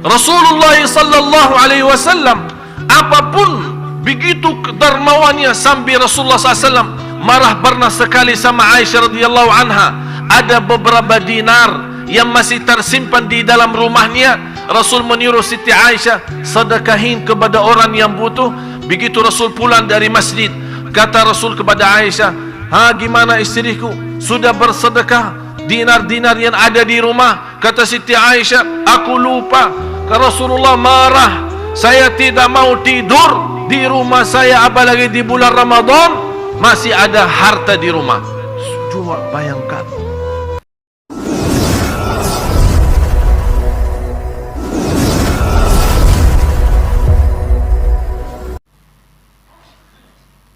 Rasulullah sallallahu alaihi wasallam apapun begitu dermawannya sampai Rasulullah SAW marah pernah sekali sama Aisyah radhiyallahu anha. Ada beberapa dinar yang masih tersimpan di dalam rumahnya. Rasul menyuruh Siti Aisyah sedekahin kepada orang yang butuh. Begitu Rasul pulang dari masjid, kata Rasul kepada Aisyah, gimana istriku, sudah bersedekah dinar-dinar yang ada di rumah? Kata Siti Aisyah, aku lupa. Rasulullah marah, saya tidak mau tidur di rumah saya, apalagi di bulan Ramadan masih ada harta di rumah. Coba bayangkan.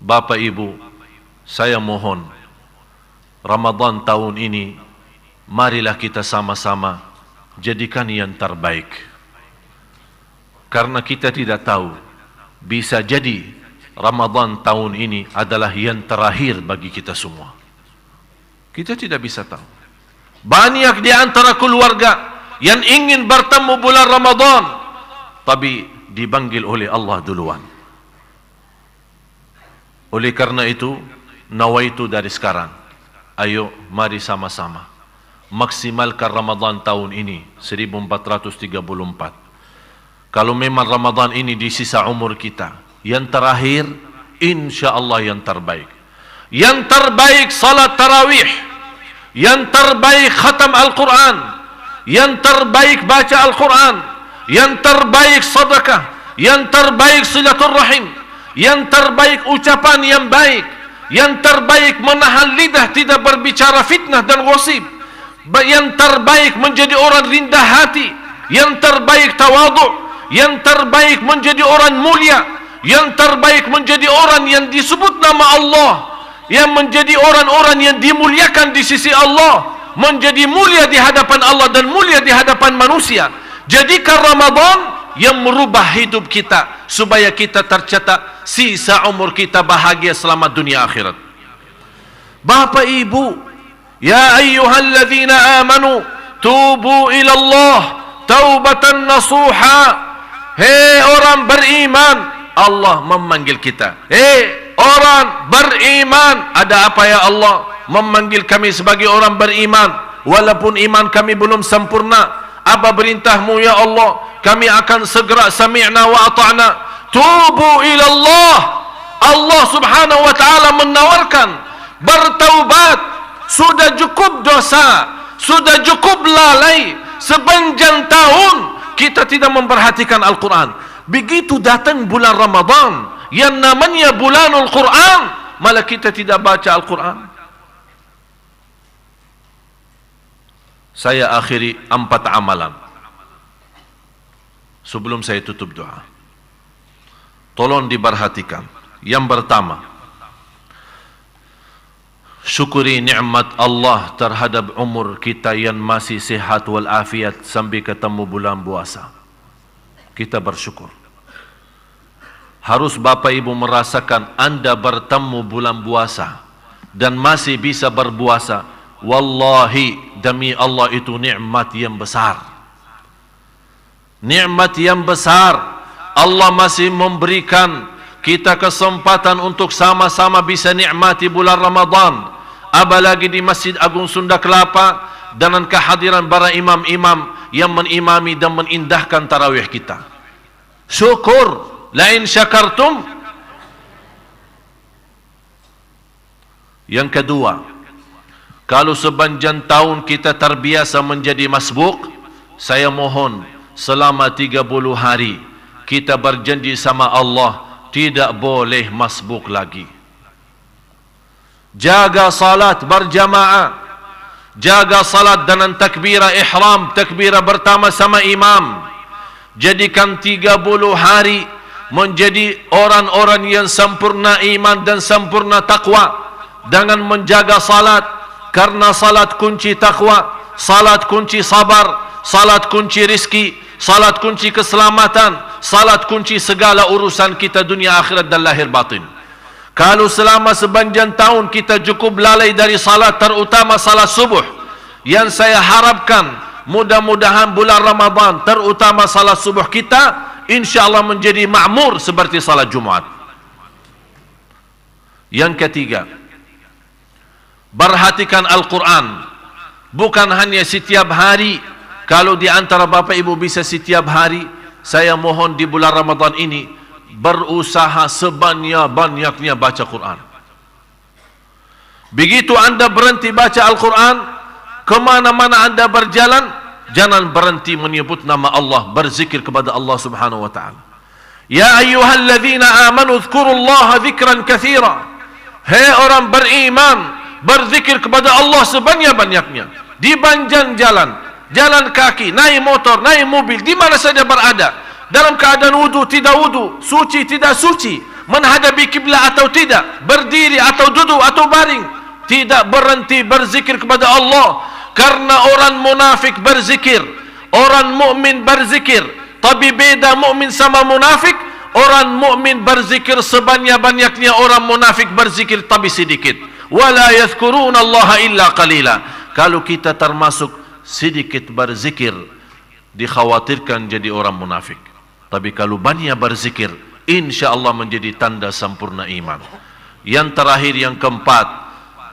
Bapak Ibu, saya mohon Ramadan tahun ini marilah kita sama-sama jadikan yang terbaik. Karena kita tidak tahu, bisa jadi Ramadan tahun ini adalah yang terakhir bagi kita semua. Kita tidak bisa tahu. Banyak di antara keluarga yang ingin bertemu bulan Ramadan, tapi dipanggil oleh Allah duluan. Oleh karena itu, nawaitu dari sekarang, ayo mari sama-sama maksimalkan Ramadan tahun ini 1434. Kalau memang Ramadan ini di sisa umur kita, yang terakhir, insya Allah yang terbaik. Yang terbaik salat tarawih, yang terbaik khatam Al-Quran, yang terbaik baca Al-Quran, yang terbaik sedekah, yang terbaik silaturrahim, yang terbaik ucapan yang baik, yang terbaik menahan lidah tidak berbicara fitnah dan gosip, yang terbaik menjadi orang rendah hati, yang terbaik tawadhu, yang terbaik menjadi orang mulia, yang terbaik menjadi orang yang disebut nama Allah, yang menjadi orang-orang yang dimuliakan di sisi Allah, menjadi mulia di hadapan Allah dan mulia di hadapan manusia. Jadikan Ramadan yang merubah hidup kita supaya kita tercatat sisa umur kita bahagia selama dunia akhirat. Bapak Ibu, ya ayyuhalladzina amanu tubu ila Allah taubatan nasuha. Hei orang beriman, Allah memanggil kita. Hei orang beriman, ada apa ya Allah memanggil kami sebagai orang beriman? Walaupun iman kami belum sempurna, apa perintahmu ya Allah? Kami akan segera sami'na wa ata'na. Tubu ila Allah. Allah subhanahu wa ta'ala menawarkan bertaubat. Sudah cukup dosa, sudah cukup lalai sepanjang tahun kita tidak memperhatikan Al-Quran. Begitu datang bulan Ramadan yang namanya bulanul Quran, malah kita tidak baca Al-Quran. Saya akhiri 4 amalan sebelum saya tutup doa. Tolong diperhatikan. Yang pertama, syukuri nikmat Allah terhadap umur kita yang masih sehat walafiat sampai ketemu bulan puasa. Kita bersyukur. Harus Bapak Ibu merasakan Anda bertemu bulan puasa dan masih bisa berpuasa. Wallahi, demi Allah, itu nikmat yang besar. Nikmat yang besar. Allah masih memberikan kita kesempatan untuk sama-sama bisa nikmati bulan Ramadan, apalagi di Masjid Agung Sunda Kelapa dengan kehadiran para imam-imam yang mengimami dan mengindahkan tarawih kita. Syukur, lain syakartum. Yang kedua, kalau sepanjang tahun kita terbiasa menjadi masbuk, saya mohon selama 30 hari kita berjanji sama Allah tidak boleh masbuk lagi. Jaga salat berjamaah, jaga salat dengan takbirah ihram, takbirah pertama sama imam. Jadikan 30 hari menjadi orang-orang yang sempurna iman dan sempurna takwa dengan menjaga salat, karena salat kunci takwa, salat kunci sabar, salat kunci rizki, salat kunci keselamatan, salat kunci segala urusan kita dunia akhirat dan lahir batin. Kalau selama sepanjang tahun kita cukup lalai dari salat, terutama salat subuh, yang saya harapkan mudah-mudahan bulan Ramadan, terutama salat subuh kita, insya-Allah menjadi makmur seperti salat Jumaat. Yang ketiga, perhatikan Al-Quran. Bukan hanya setiap hari. Kalau di antara Bapak Ibu bisa setiap hari, saya mohon di bulan Ramadan ini berusaha sebanyak-banyaknya baca Quran. Begitu Anda berhenti baca Al-Quran, kemana-mana Anda berjalan, jangan berhenti menyebut nama Allah, berzikir kepada Allah Subhanahu wa ta'ala. Ya ayyuhalladzina amanu dzkurullaha dzikran katsira. Hei orang beriman, berzikir kepada Allah sebanyak-banyaknya. Di banjan jalan, jalan kaki, naik motor, naik mobil, di mana saja berada, dalam keadaan wudu, tidak wudu, suci, tidak suci, menghadapi kiblat atau tidak, berdiri atau duduk atau baring, tidak berhenti berzikir kepada Allah. Karena orang munafik berzikir, orang mukmin berzikir, tapi beda mukmin sama munafik. Orang mukmin berzikir sebanyak-banyaknya, orang munafik berzikir tapi sedikit. Wala yadhkuruna Allah illa qalila. Kalau kita termasuk sedikit berzikir, dikhawatirkan jadi orang munafik. Tapi kalau banyak berzikir, insya-Allah menjadi tanda sempurna iman. Yang terakhir, yang keempat,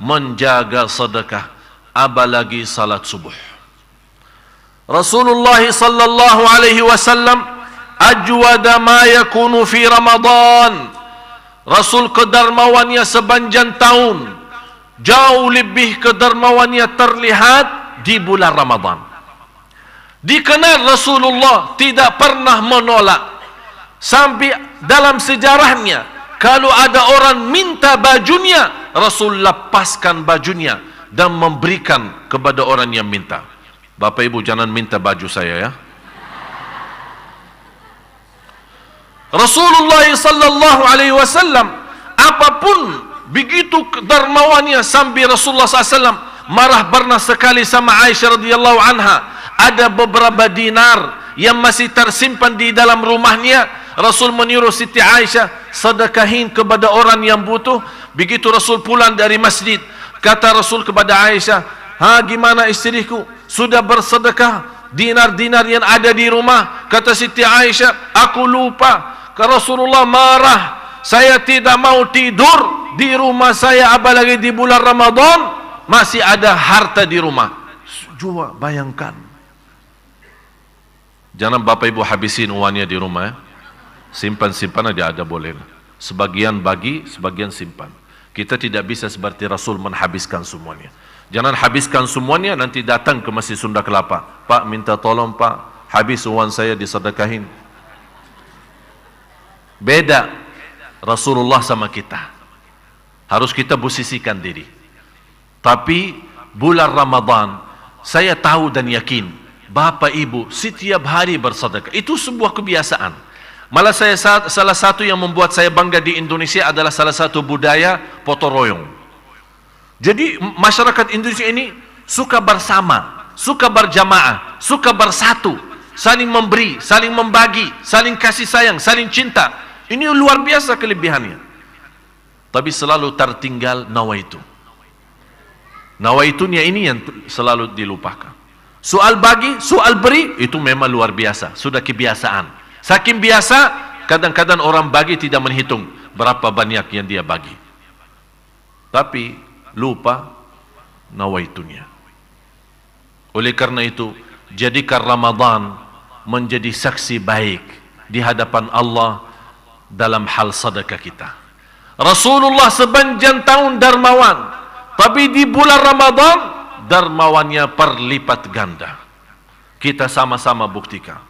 menjaga sedekah, apalagi salat subuh. Rasulullah sallallahu alaihi wasallam ajwada ma yakunu fi Ramadan. Rasul kedermawannya sepanjang tahun, jauh lebih kedermawannya terlihat di bulan Ramadan. Dikenal Rasulullah tidak pernah menolak. Sampai dalam sejarahnya, kalau ada orang minta bajunya, Rasul lepaskan bajunya dan memberikan kepada orang yang minta. Bapak Ibu jangan minta baju saya ya. Rasulullah sallallahu alaihi wasallam apapun begitu dermawannya sampai Rasulullah SAW marah pernah sekali sama Aisyah radhiyallahu anha. Ada beberapa dinar yang masih tersimpan di dalam rumahnya. Rasul menyuruh Siti Aisyah sedekahin kepada orang yang butuh. Begitu Rasul pulang dari masjid, kata Rasul kepada Aisyah, gimana istriku? Sudah bersedekah dinar-dinar yang ada di rumah? Kata Siti Aisyah, aku lupa. Rasulullah marah, saya tidak mau tidur di rumah saya, apalagi di bulan Ramadan masih ada harta di rumah. Coba bayangkan. Jangan Bapak Ibu habisin uangnya di rumah ya. Simpan-simpan aja ada boleh. Sebagian bagi, sebagian simpan. Kita tidak bisa seperti Rasul menghabiskan semuanya. Jangan habiskan semuanya, nanti datang ke Masjid Sunda Kelapa, Pak minta tolong Pak, habis uang saya disedekahin. Beda Rasulullah sama kita. Harus kita posisikan diri. Tapi bulan Ramadan, saya tahu dan yakin Bapak Ibu setiap hari bersedekah. Itu sebuah kebiasaan. Malah salah satu yang membuat saya bangga di Indonesia adalah salah satu budaya potong royong. Jadi masyarakat Indonesia ini suka bersama, suka berjamaah, suka bersatu, saling memberi, saling membagi, saling kasih sayang, saling cinta. Ini luar biasa kelebihannya. Tapi selalu tertinggal nawaitu. Nawaitunya ini yang selalu dilupakan. Soal bagi, soal beri, itu memang luar biasa. Sudah kebiasaan. Saking biasa, kadang-kadang orang bagi tidak menghitung berapa banyak yang dia bagi. Tapi lupa nawaitunya. Oleh karena itu, jadikan Ramadan menjadi saksi baik di hadapan Allah dalam hal sedekah kita. Rasulullah sepanjang tahun dermawan, tapi di bulan Ramadan dermawannya perlipat ganda. Kita sama-sama buktikan.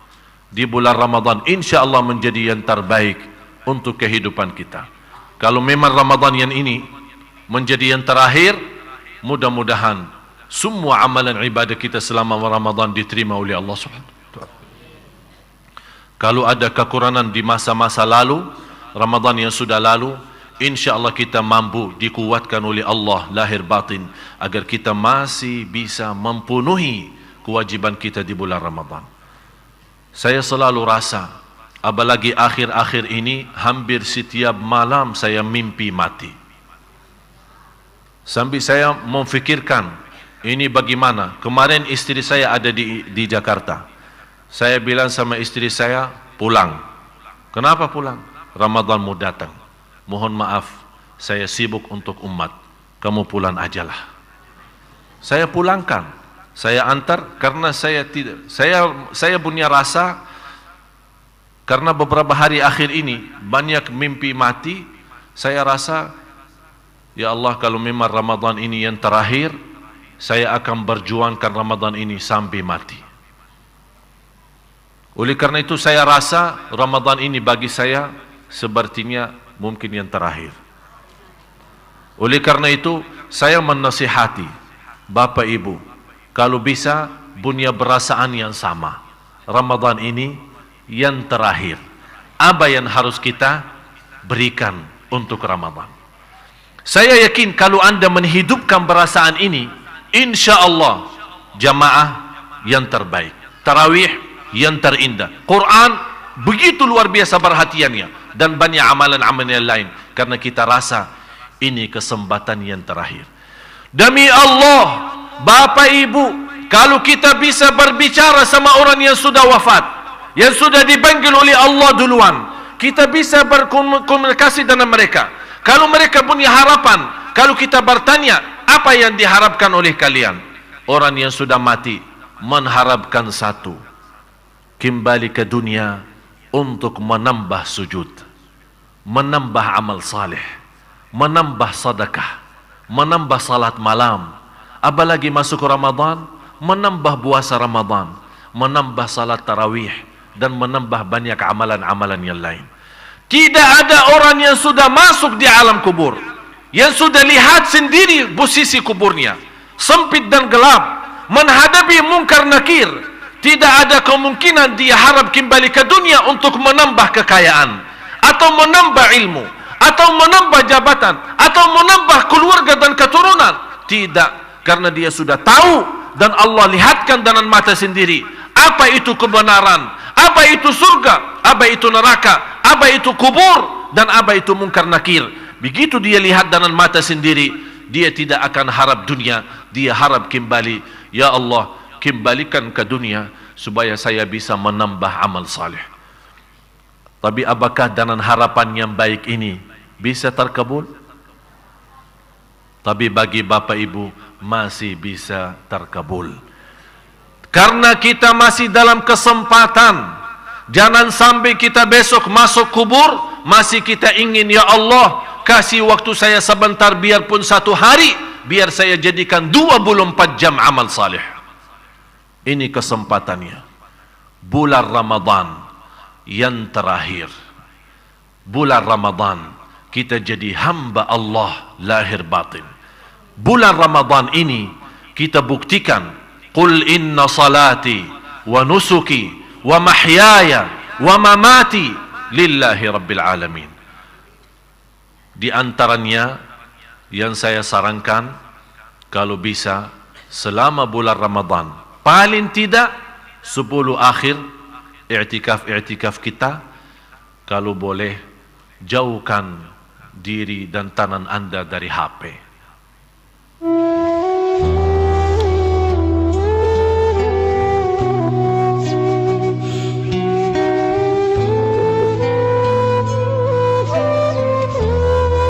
Di bulan Ramadan insya Allah menjadi yang terbaik untuk kehidupan kita. Kalau memang Ramadan yang ini menjadi yang terakhir, mudah-mudahan semua amalan ibadah kita selama Ramadan diterima oleh Allah SWT. Kalau ada kekurangan di masa-masa lalu, Ramadan yang sudah lalu, insya Allah kita mampu dikuatkan oleh Allah lahir batin agar kita masih bisa memenuhi kewajiban kita di bulan Ramadan. Saya selalu rasa, apalagi akhir-akhir ini, hampir setiap malam saya mimpi mati. Sampai saya memfikirkan, ini bagaimana? Kemarin istri saya ada di Jakarta. Saya bilang sama istri saya, pulang. Kenapa pulang? Ramadan mau datang. Mohon maaf, saya sibuk untuk umat. Kamu pulang ajalah. Saya pulangkan. Saya antar karena saya punya rasa, karena beberapa hari akhir ini banyak mimpi mati. Saya rasa, ya Allah, kalau memang Ramadan ini yang terakhir, saya akan berjuangkan Ramadan ini sampai mati. Oleh karena itu saya rasa Ramadan ini bagi saya sepertinya mungkin yang terakhir. Oleh karena itu saya menasihati Bapak Ibu, kalau bisa punya perasaan yang sama. Ramadan ini yang terakhir. Apa yang harus kita berikan untuk Ramadan? Saya yakin kalau Anda menghidupkan perasaan ini, insya Allah jamaah yang terbaik, tarawih yang terindah, Quran begitu luar biasa perhatiannya, dan banyak amalan-amalan yang lain, karena kita rasa ini kesempatan yang terakhir. Demi Allah, Bapak Ibu, kalau kita bisa berbicara sama orang yang sudah wafat, yang sudah dipanggil oleh Allah duluan, kita bisa berkomunikasi dengan mereka. Kalau mereka punya harapan, kalau kita bertanya, apa yang diharapkan oleh kalian? Orang yang sudah mati mengharapkan satu, kembali ke dunia untuk menambah sujud, menambah amal saleh, menambah sedekah, menambah salat malam. Apalagi masuk Ramadan, menambah puasa Ramadan, menambah salat tarawih, dan menambah banyak amalan-amalan yang lain. Tidak ada orang yang sudah masuk di alam kubur, yang sudah lihat sendiri posisi kuburnya sempit dan gelap, menghadapi mungkar nakir, tidak ada kemungkinan dia harap kembali ke dunia untuk menambah kekayaan, atau menambah ilmu, atau menambah jabatan, atau menambah keluarga dan keturunan. Tidak, karena dia sudah tahu dan Allah lihatkan dengan mata sendiri apa itu kebenaran, apa itu surga, apa itu neraka, apa itu kubur, dan apa itu mungkar nakir. Begitu dia lihat dengan mata sendiri, dia tidak akan harap dunia, dia harap kembali. Ya Allah, kembalikan ke dunia supaya saya bisa menambah amal saleh. Tapi apakah dengan harapan yang baik ini bisa terkabul? Tapi bagi Bapak Ibu masih bisa terkabul, karena kita masih dalam kesempatan. Jangan sampai kita besok masuk kubur masih kita ingin, ya Allah, kasih waktu saya sebentar, biarpun 1 hari, biar saya jadikan 24 jam amal saleh. Ini kesempatannya. Bulan Ramadan yang terakhir, bulan Ramadan kita jadi hamba Allah lahir batin. Bulan Ramadan ini kita buktikan, qul inna salati wa nusuki wa mahyaya wa mamati lillahi rabbil alamin. Di antaranya yang saya sarankan, kalau bisa selama bulan Ramadan, paling tidak 10 akhir i'tikaf kita, kalau boleh jauhkan diri dan tangan Anda dari HP.